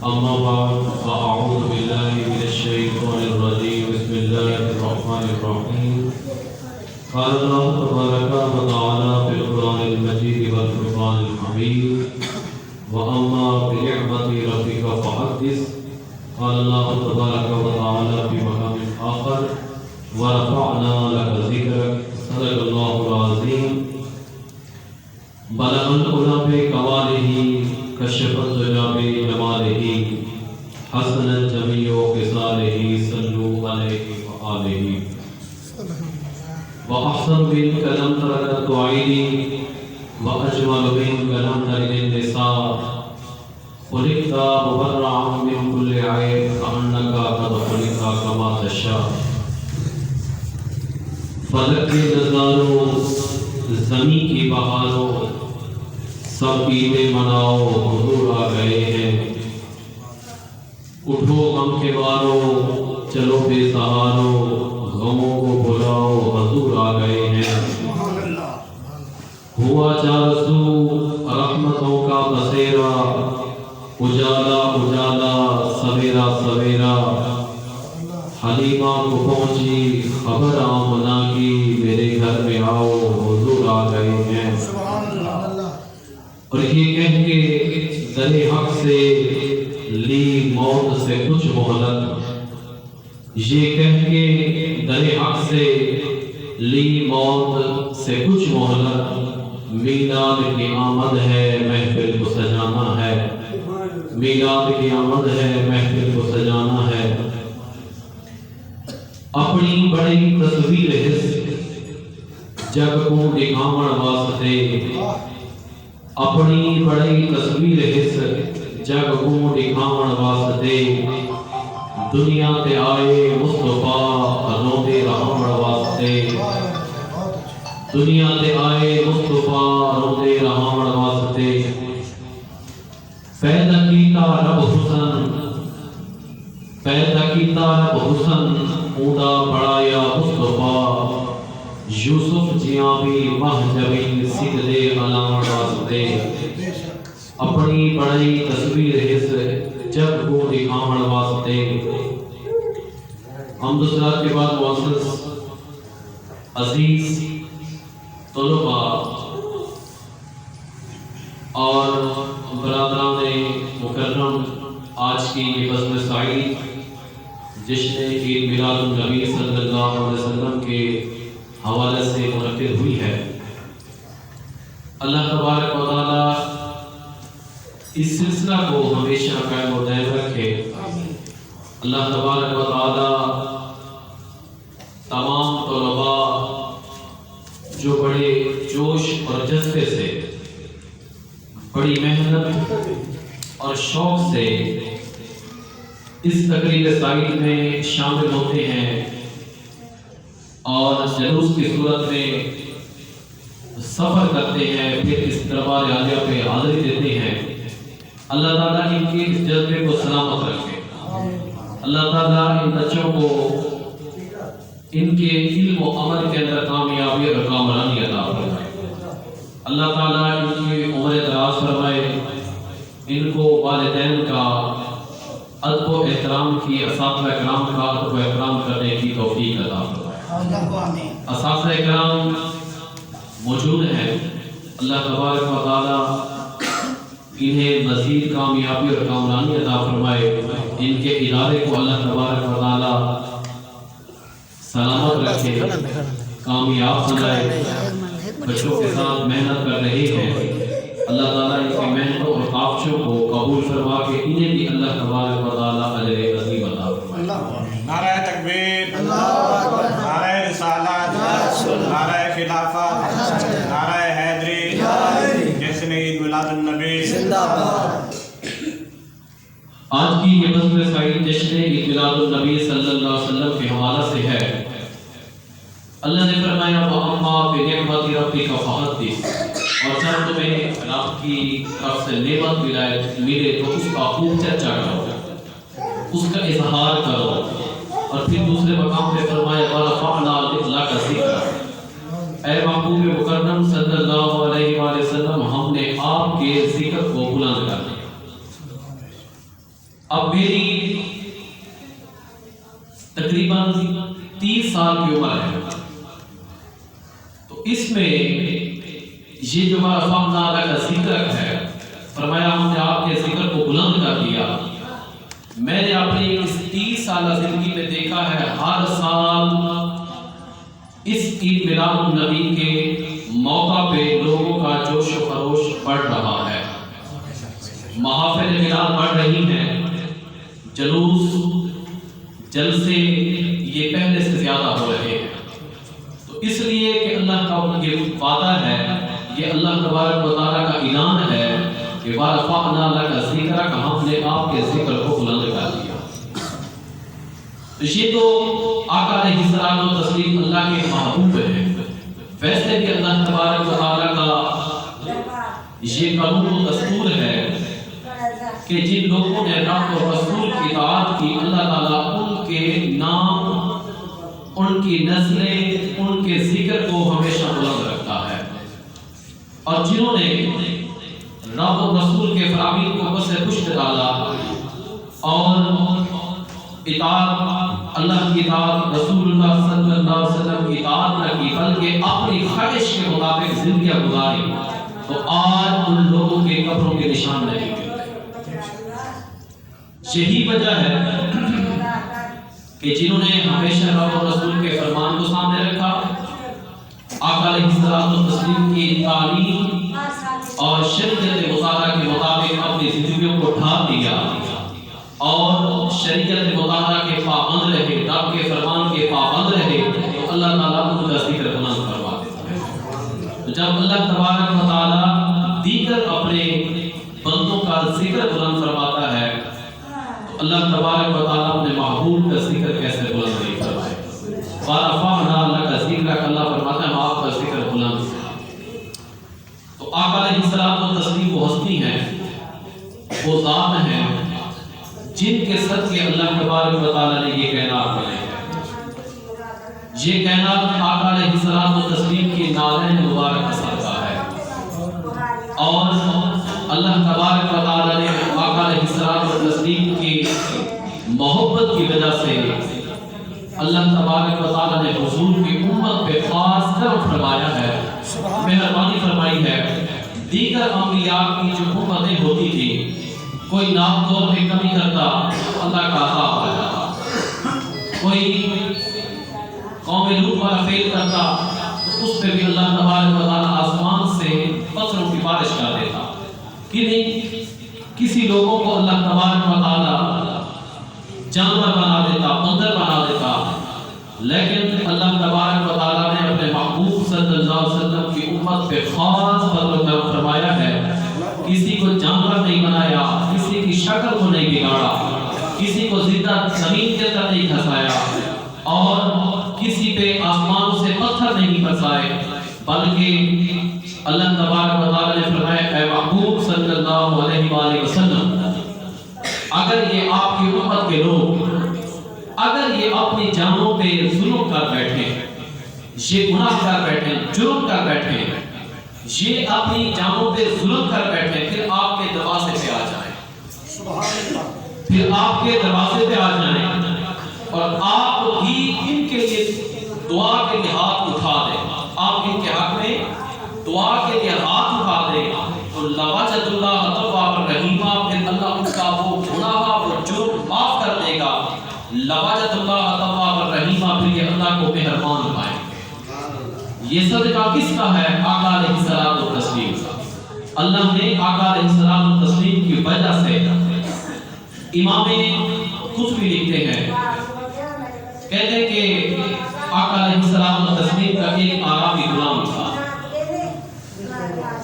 أما بعد فأعوذ بالله من الشيطان الرجيم بسم الله الرحمن الرحيم قال الله تبارك وتعالى في القرآن المجيد والفرقان الحميد وأما بنعمة ربك فحدث قال الله تبارك وتعالى في مقام آخر ورفعنا لك ذكرك صدق الله العظيم بلغ العلا بكماله كشف الدجى بجماله حسن الجميع خصاله صلوا عليه وآله وأحسن منك لم ترد عيني وأجمل منك لم ترد النساء خلقت مبرعا من كل عيب كأنك قد خلقت كما تشاء فلک کے نظاروں زمین کی بہاروں سب عیدیں مناؤ حضور آ گئے ہیں اٹھو غم کے باروں چلو بے سہاروں غموں کو بھلاؤ حضور آ گئے ہیں ہوا چارسو رحمتوں کا بسیرا اجالا اجالا سویرا سویرا حلیمہ کو پہنچی خبر آمنہ کی میرے گھر میں آؤ حضور آ گئے ہیں اور یہ کہہ کے در حق سے لی موت سے کچھ مہلت یہ کہہ کے در حق سے لی موت سے کچھ مہلت میلاد کی آمد ہے محفل کو سجانا ہے میلاد کی آمد ہے محفل کو سجانا ہے اپنی بڑی تصویر حس جگ کو دکھاون واسطے اپنی بڑی تصویر حس جگ کو دکھاون واسطے دنیا تے آئے مصطفیٰ روندے رہون واسطے دنیا تے آئے مصطفیٰ روندے رہون واسطے پیدا کیتا رب حسن پیدا کیتا رب حسن اوندا بڑایا مصطفیٰ یوسف جیاں بھی مہجبی سدلے علامت واسطے اپنی بڑی تصویر حس جب کو دکھاون واسطے حمد صلات کے بعد معزز عزیز طلباء اور برادران مکرم آج کی یہ بزم سعید جشن عید میلاد النبی صلی اللہ علیہ وسلم کے حوالے سے منعقد ہوئی ہے اللہ تبارک و تعالیٰ اس سلسلہ کو ہمیشہ قائم و دائم رکھے اللہ تبارک و تعالیٰ تمام طلباء جو بڑے جوش اور جذبے سے بڑی محنت اور شوق سے اس تقریب سعید میں شامل ہوتے ہیں اور جلوس کی صورت میں سفر کرتے ہیں پھر اس دربار عالیہ پہ حاضری دیتے ہیں اللہ تعالیٰ ان کے اس جذبے کو سلامت رکھے اللہ تعالیٰ ان بچوں کو ان کے علم و عمل کے اندر کامیابی اور کامرانی عطا فرمائے اللہ تعالیٰ ان کی عمر دراز فرمائے ان کو والدین کا ادب و احترام کی اساتذہ کرام کا ادب و احترام کرنے کی توفیق عطا فرمائے اساتذہ کرام موجود ہیں اللہ تبارک و تعالیٰ انہیں مزید کامیابی اور کامرانی عطا فرمائے ان کے ادارے کو اللہ تبارک و تعالیٰ سلامت رکھے کامیاب بنائے بچوں کے ساتھ محنت کر رہے ہیں اللہ تعالیٰ ان کی محنتوں اور کاوشوں کو قبول فرما کے انہیں بھی اللہ تبارک و تعالیٰ اجر عظیم عطا فرمائے نعرہ تکبیر نعرہ رسالت نعرہ خلافت نعرہ حیدری جشن عید میلاد النبی آج کی یہ بزم سعید جشن عید میلاد النبی صلی اللہ علیہ وسلم کے حوالہ سے ہے اللہ نے فرمایا وَأَمَّا بِنِعْمَةِ رَبِّكَ فَحَدِّثْ اور جب تمہیں رب کی طرف سے نعمت ملے تو اس کا خوب چرچا کرو اس کا اظہار کرو اور پھر دوسرے مقام پہ فرمایا وَرَفَعْنَا لَكَ ذِكْرَكَ اے محبوب مکرم صلی اللہ علیہ وآلہ وسلم ہم نے آپ کے ذکر کو بلند کر دیا اب میری تقریباً 30 سال کی عمر ہے، تو اس میں یہ جو رفعنا لک ذکرک ہے، فرمایا ہم نے آپ کے ذکر کو بلند کر دیا۔ میں نے اپنی اس 30 سالہ زندگی میں دیکھا ہے ہر سال اس عید میلاد النبی کے موقع پہ لوگوں کا جوش و خروش بڑھ رہا ہے، محافل میلاد بڑھ رہی ہیں، جلوس جلسے یہ پہلے سے زیادہ ہو رہے ہیں۔ تو اس لیے کہ اللہ کا یہ وعدہ ہے، یہ اللہ تبارک و تعالیٰ کا اعلان ہے کہ وَرَفَعْنَا لَكَ ذِكْرَكَ، ہم نے آپ کے ذکر کو بلند کر دیا۔ تو یہ تو آقا علیہ الصلوۃ والتسلیم اللہ کے محبوب ہیں۔ ویسے بھی اللہ تبارک و تعالیٰ کا یہ قانون و دستور ہے کہ جن لوگوں نے رب و رسول کی اطاعت کی، اللہ تعالیٰ ان کے نام، ان کی نسلیں، ان کے ذکر کو ہمیشہ بلند رکھتا ہے، اور جنہوں نے رب و رسول کے فرامین کو بس پشت ڈالا اور اطاعت، اللہ کی اطاعت، رسول اللہ صلی اللہ علیہ وسلم کی اطاعت نہ کی بلکہ اپنی خواہش کے مطابق زندگیاں گزاری، تو آج ان لوگوں کے قبروں کے نشان نہیں ملتے۔ یہی وجہ ہے کہ جنہوں نے ہمیشہ رب و رسول کے فرمان کو سامنے رکھا، آقا علیہ الصلوۃ والتسلیم کی تعلیم اور شریعت مطالعہ کے مطابق اپنی زندگیوں کو ڈھال دیا اور شریعت مطالعہ کے پابند رہے، رب کے فرمان کے پابند رہے، تو اللہ تعالیٰ ان کا ذکر بلند کروا دیتا ہے۔ جب اللہ تبارک و تعالیٰ دیگر اپنے بندوں کا ذکر بلند فرماتا ہے، تو اللہ تبارک و تعالیٰ اپنے محبوب کا ذکر کیسے بلند نہیں فرمائے؟ وَرَفَعْنَا لَكَ ذِكْرَكَ، اللہ فرماتا ہے ہم آپ کا ذکر بلند۔ تو آقا علیہ الصلوۃ والتسلیم وہ ہستی ہیں، وہ ذات ہیں جن کے صدقے اللہ تبارک و تعالیٰ نے یہ کائنات بنائی ہے۔ یہ کائنات آقا علیہ الصلوۃ والتسلیم کی نالین مبارک کا صدقہ ہے، اور اللہ تبارک و تعالیٰ نے آقا علیہ الصلوۃ والتسلیم کی محبت کی وجہ سے اللہ تبارک و تعالیٰ نے حضور کی امت پہ خاص کرم فرمایا ہے، مہربانی فرمائی ہے۔ دیگر انبیاء کی جو امتیں ہوتی تھی، کوئی نام دور میں کمی کرتا اللہ کا عذاب آ جاتا، کوئی قوم لوط والا فیل کرتا تو اس پہ بھی اللہ تبارک و تعالیٰ آسمان سے پتھروں کی بارش کر دیتا۔ کہ نہیں، کسی لوگوں کو اللہ تبارک و تعالیٰ جانور بنا دیتا، بندر بنا دیتا، لیکن اللہ تبارک و تعالیٰ نے اپنے محبوب صلی اللہ علیہ وسلم کی امت پہ خاص فضل و کرم فرمایا ہے۔ کسی کو جانور نہیں بنایا، کسی کی شکل کو نہیں بگاڑا، کسی کو زندہ زمین کے اندر نہیں دھسایا، اور کسی پہ آسمانوں سے پتھر نہیں برسائے، بلکہ اللہ تبارک و تعالیٰ نے فرمایا اے محبوب صلی اللہ علیہ وآلہ وسلم، اگر یہ آپ کی امت کے لوگ اگر یہ اپنی جانوں پہ ظلم کر بیٹھے، یہ گناہ کر بیٹھے، جرم کر بیٹھے، یہ اپنی جانوں پہ ظلم کر بیٹھے، پھر آپ کے دروازے پہ آ جائیں، پھر آپ کے دروازے پہ آ جائیں اور آپ بھی ان کے لیے دعا کے لیے ہاتھ اٹھا دیں، آپ ان کے حق میں دعا کے لیے ہاتھ اٹھا دیں، تو لوجد اللہ توابا رحیما، پھر اللہ ان کا وہ گناہ وہ جرم معاف کر دے گا۔ لوجد اللہ توابا رحیما، پھر یہ اللہ کو مہربان پائیں گے۔ یہ صدقہ کس کا ہے؟ آقا علیہ الصلوۃ والتسلیم کا۔ اللہ نے آقا علیہ الصلوۃ والتسلیم کی وجہ سے، امام قطبی لکھتے ہیں، کہتے ہیں کہ آقا علیہ الصلوۃ والتسلیم کا ایک عربی غلام تھا،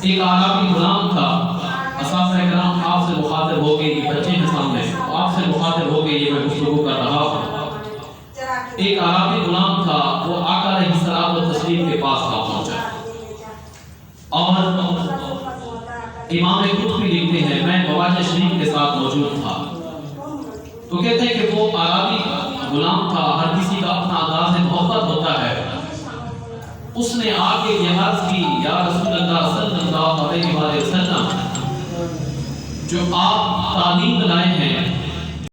ایک عربی غلام تھا۔ اساتذہ کرام آپ سے مخاطب ہو گئے، یہ بچے ہیں سامنے، آپ سے مخاطب ہو گئے، یہ میں گفتگو کر رہا ہوں۔ ایک عربی غلام تھا، وہ آقا علیہ الصلوۃ والتسلیم کے پاس آ پہنچا، اور امام قطبی لکھتے ہیں میں خواجہ شریف کے ساتھ موجود تھا، تو کہتے ہیں کہ وہ عربی غلام تھا، ہر کسی کا اپنا انداز محبت ہوتا ہے۔ اس نے آ کے یہ عرض کی یا رسول اللہ صلی اللہ علیہ وسلم، جو آپ تعلیم لائے ہیں